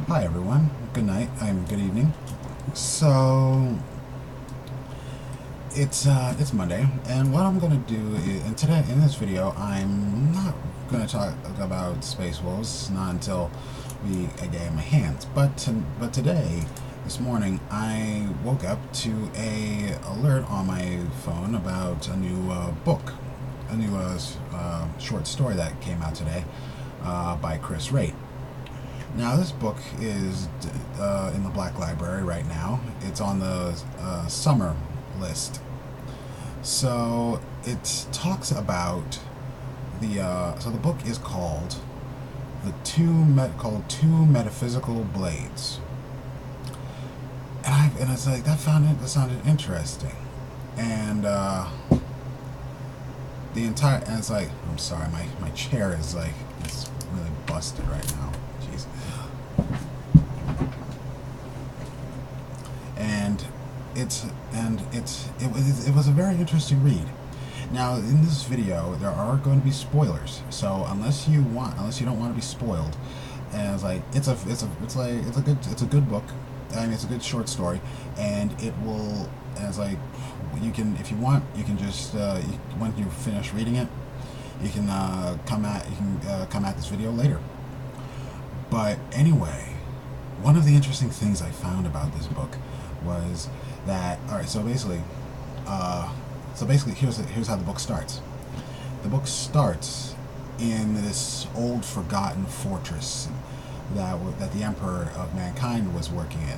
Hi everyone. Good night. Good evening. So it's Monday, and what I'm gonna do is, and today in this video, I'm not gonna talk about Space Wolves, not until I get in my hands. But today, this morning, I woke up to a alert on my phone about a new book, a new short story that came out today by Chris Raitt. Now, this book is in the Black Library right now. It's on the summer list. So it talks about the book is called Two Metaphysical Blades, and it's like that sounded interesting, and it's like, I'm sorry, my chair is like, it's really busted right now. Jeez. and it was a very interesting read. Now, in this video, there are going to be spoilers, so unless you don't want to be spoiled, and it's a good book. I mean, it's a good short story, and it's like, you can, if you want, you can just when you finish reading it, you can come at this video later. But anyway, one of the interesting things I found about this book was that, all right, so basically here's how the book starts. The book starts in this old forgotten fortress that the Emperor of Mankind was working in,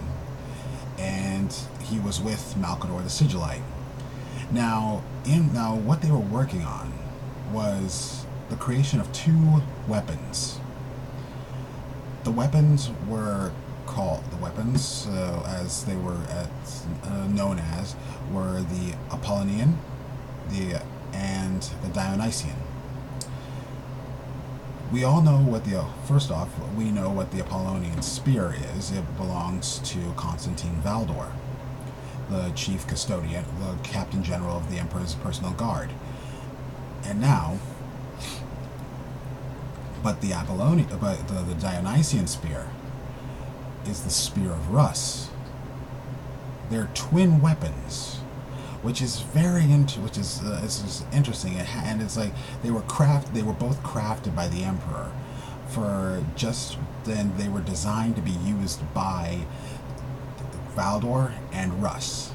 and he was with Malcador the Sigillite. Now what they were working on was the creation of two weapons. The weapons were as they were known as, were the Apollonian, and the Dionysian. We all know first off, we know what the Apollonian spear is. It belongs to Constantine Valdor, the chief custodian, the captain general of the Emperor's personal guard. And now, but the Dionysian spear is the spear of Russ. They're twin weapons, which is it's just interesting. And it's like they were both crafted by the Emperor then they were designed to be used by Valdor and Russ.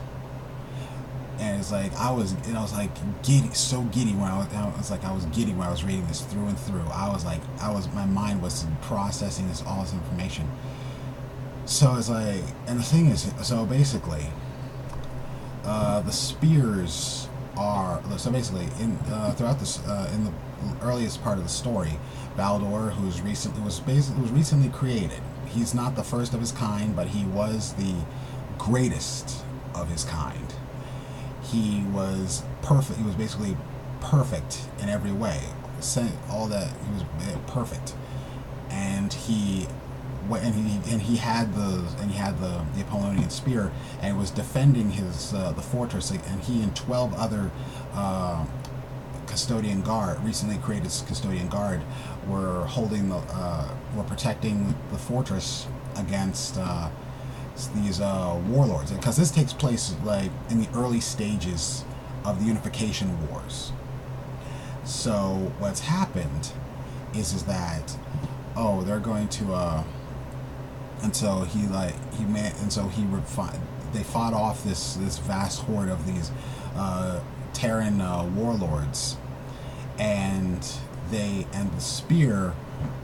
And it's like I was giddy when I was reading this through and through. My mind was processing all this information. So it's like, and the thing is, so basically, the spears are, so basically throughout this in the earliest part of the story, Valdor, who was recently created. He's not the first of his kind, but he was the greatest of his kind. He was perfect. He was basically perfect in every way. All that, he was perfect, and he had the Apollonian spear, and was defending his the fortress, and he and 12 other recently created custodian guard were protecting the fortress against these warlords, because this takes place like in the early stages of the Unification Wars. So what's happened is that, they're going to they fought off this vast horde of these Terran warlords, and the spear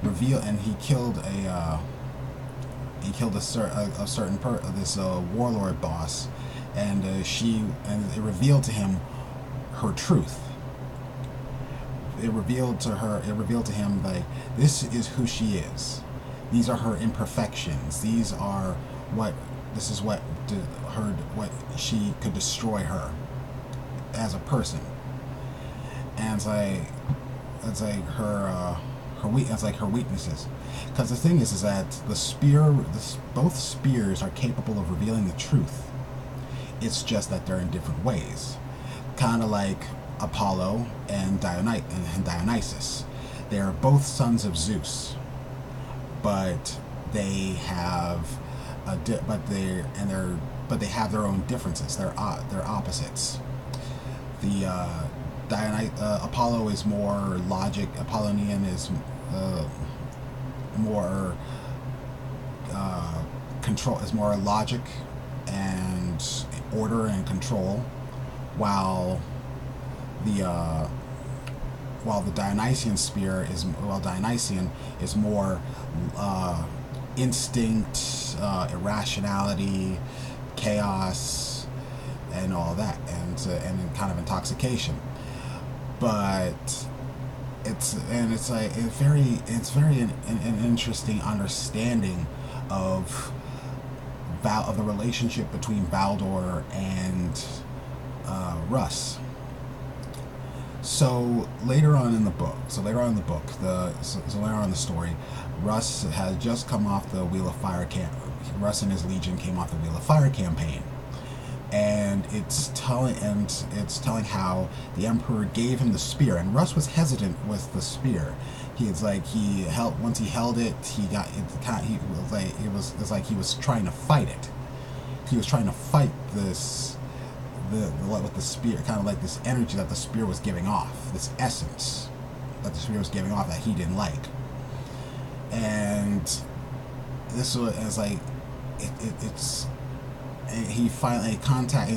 revealed, and he killed this warlord boss, and it revealed to him her truth. It revealed to him, like, this is who she is. These are her imperfections. What she could destroy her as a person. And it's like her weaknesses. Because the thing is that both spears are capable of revealing the truth. It's just that they're in different ways. Kind of like Apollo and Dionysus. They are both sons of Zeus, but they have but they have their own differences. They're opposites. The Apollo is more logic. Apollonian is more control. Is more logic and order and control, while the Dionysian Dionysian is more instinct, irrationality, chaos, and all that, and kind of intoxication. But it's very an interesting understanding of the relationship between Valdor and Russ. So later on in the story, Russ has just come off the Wheel of Fire camp. Russ and his legion came off the Wheel of Fire campaign, and it's telling how the Emperor gave him the spear, and Russ was hesitant with the spear. Once he held it, it was like he was trying to fight it. He was trying to fight this. With the spear, kind of like this energy that the spear was giving off, this essence that the spear was giving off that he didn't like. And this was like he finally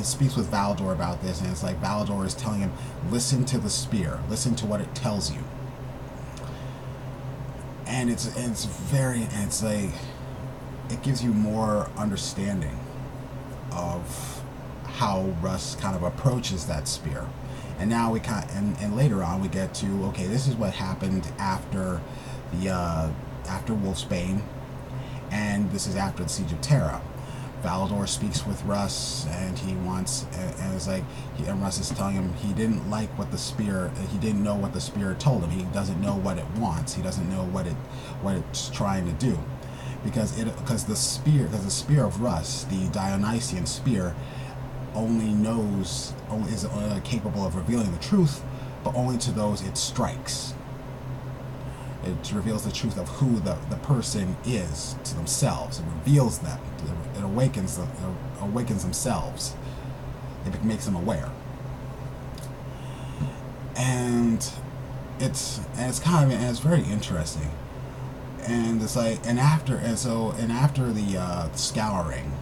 speaks with Valdor about this, and it's like Valdor is telling him, listen to the spear, listen to what it tells you. And it gives you more understanding of how Russ kind of approaches that spear. And now and later on we get to, okay, this is what happened after Wolfsbane, and this is after the Siege of Terra. Valdor speaks with Russ, and Russ is telling him he didn't like he didn't know what the spear told him. He doesn't know what it wants. He doesn't know what it's trying to do, because the spear of Russ, the Dionysian spear, only is capable of revealing the truth, but only to those it strikes. It reveals the truth of who the person is to themselves. It reveals them. It awakens themselves. It makes them aware. And it's very interesting. And it's like after the scouring,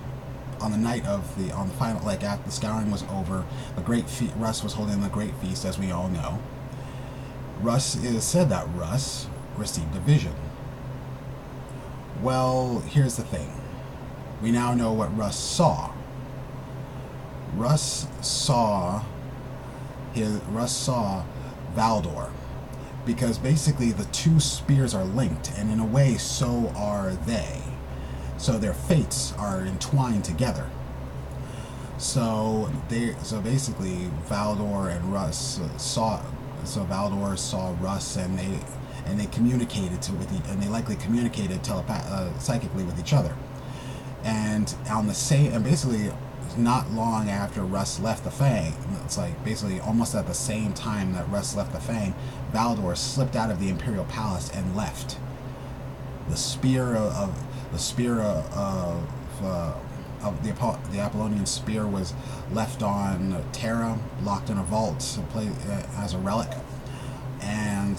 on the final, like after the scouring was over, Russ was holding the great feast, as we all know. It is said that Russ received a vision. Well, here's the thing. We now know what Russ saw. Russ saw Valdor, because basically the two spears are linked, and in a way so are they. So their fates are entwined together. So basically Valdor and Russ saw Russ, and they communicated and they likely communicated psychically with each other. And basically not long after Russ left the Fang, it's like basically almost at the same time that Russ left the Fang, Valdor slipped out of the Imperial Palace and left. The spear of the Apollonian spear was left on Terra, locked in a vault as a relic, and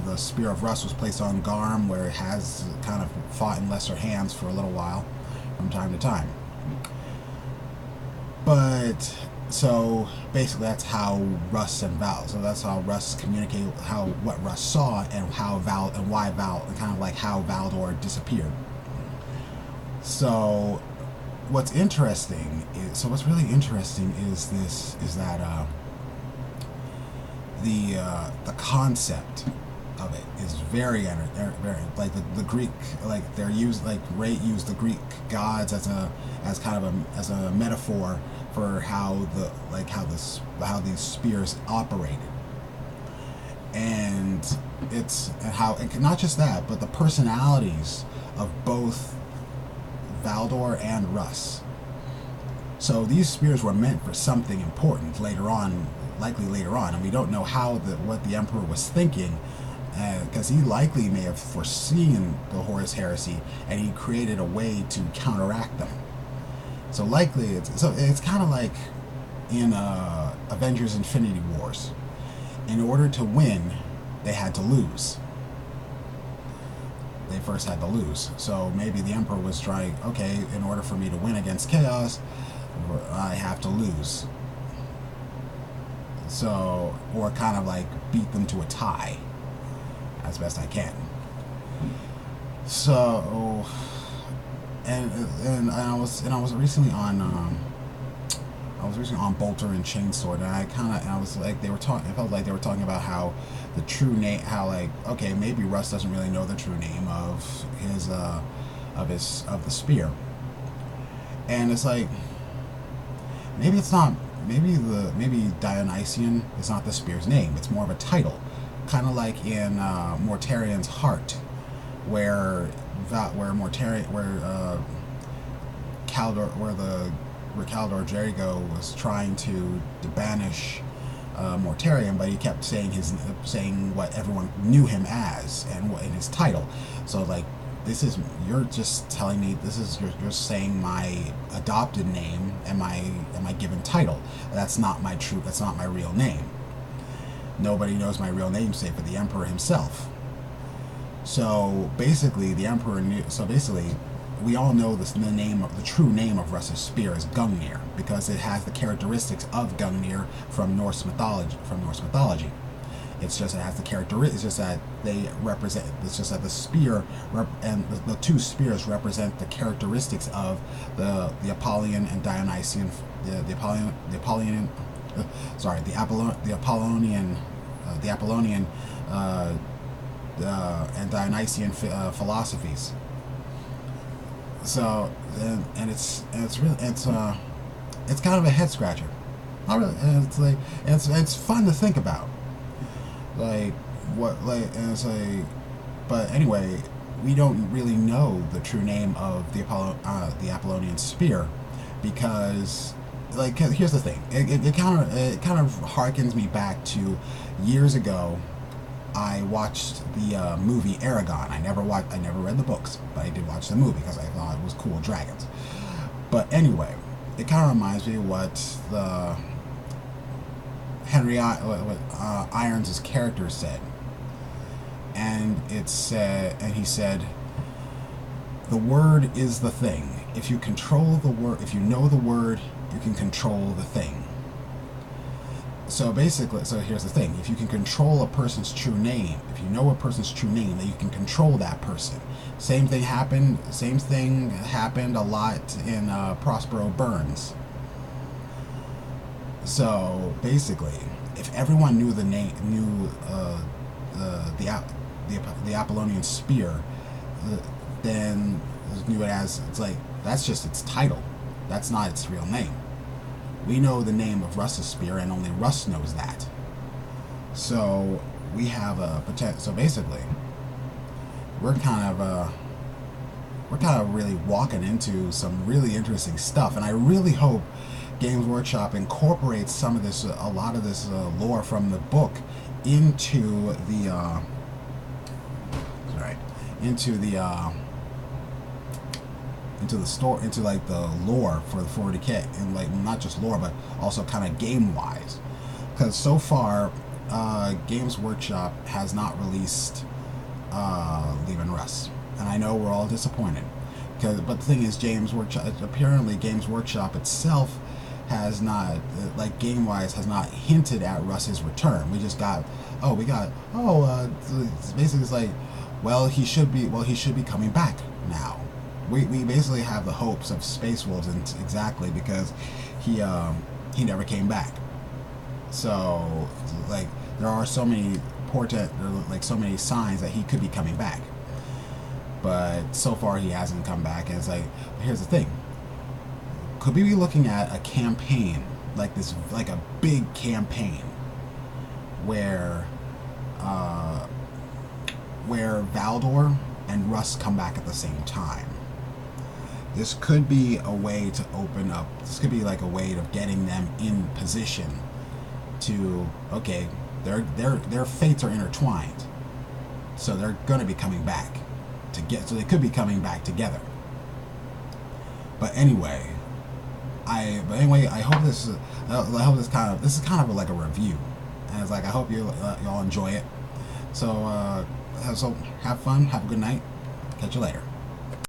the spear of Russ was placed on Garm, where it has kind of fought in lesser hands for a little while, from time to time. But so basically, that's how Russ and Val. So that's how Russ communicated what Russ saw, and and kind of like how Valdor disappeared. So what's really interesting is that the concept of it is very like the Greek, like Ray used the Greek gods as a metaphor for how these spears operated, and not just that, but the personalities of both Valdor and Russ. So these spears were meant for something important likely later on, and we don't know what the Emperor was thinking because he likely may have foreseen the Horus Heresy, and he created a way to counteract them. So likely, it's kind of like in Avengers: Infinity Wars. In order to win, they had to lose. They first had to lose. So maybe the Emperor was trying, okay, in order for me to win against Chaos, I have to lose. So, or kind of like beat them to a tie as best I can. So, and I was recently on Bolter and Chainsword, and I was like, I felt like they were talking about how the true name, how like, okay, maybe Russ doesn't really know the true name of the spear, and it's like, maybe it's not, maybe Dionysian is not the spear's name, it's more of a title, kind of like in Mortarian's Heart, where Caldor Jericho was trying to banish Mortarion, but he kept saying what everyone knew him as and what in his title. So like, you're just telling me you're saying my adopted name and my given title. That's not my real name. Nobody knows my real name save for the Emperor himself. So basically, the Emperor knew. So basically, we all know the true name of Russ's spear is Gungnir, because it has the characteristics of Gungnir from Norse mythology. It's just it has the characteristics. It's just that they represent. It's just that the spear and the two spears represent the characteristics of the Apollonian and Dionysian. The Apollonian and Dionysian philosophies. So it's kind of a head scratcher. Not really. And it's like it's fun to think about. Like what, like, and it's like, but anyway, we don't really know the true name of the Apollonian spear, because, like, here's the thing. It kind of harkens me back to years ago. I watched the movie Aragon. I never read the books, but I did watch the movie because I thought it was cool, dragons. But anyway, it kind of reminds me of what the Irons' character said, and he said, "The word is the thing. If you control the word, if you know the word, you can control the thing." So basically, here's the thing: if you can control a person's true name, if you know a person's true name, then you can control that person. Same thing happened a lot in Prospero Burns. So basically, if everyone knew the name, the Apollonian spear, then knew it as, it's like, that's just its title. That's not its real name. We know the name of Russ's spear, and only Russ knows that. So we have a potential. So basically, we're kind of really walking into some really interesting stuff, and I really hope Games Workshop incorporates a lot of this lore from the book into the like the lore for the 40K, and like not just lore but also kind of game wise, because so far Games Workshop has not released Leaving Russ, and I know we're all disappointed, but the thing is, Games Workshop itself has not, like, game wise, has not hinted at Russ's return. We just got basically it's like, he should be coming back now. We basically have the hopes of Space Wolves, and exactly because he never came back. So like, there are so many so many signs that he could be coming back, but so far he hasn't come back. And it's like, here's the thing: could we be looking at a campaign like this, like a big campaign where Valdor and Russ come back at the same time? This could be a way to open up. This could be like a way of getting them in position to, okay, their fates are intertwined. So they're going to be coming back so they could be coming back together. But anyway, I hope this is kind of like a review, and it's like I hope y'all enjoy it. So have fun, have a good night, catch you later.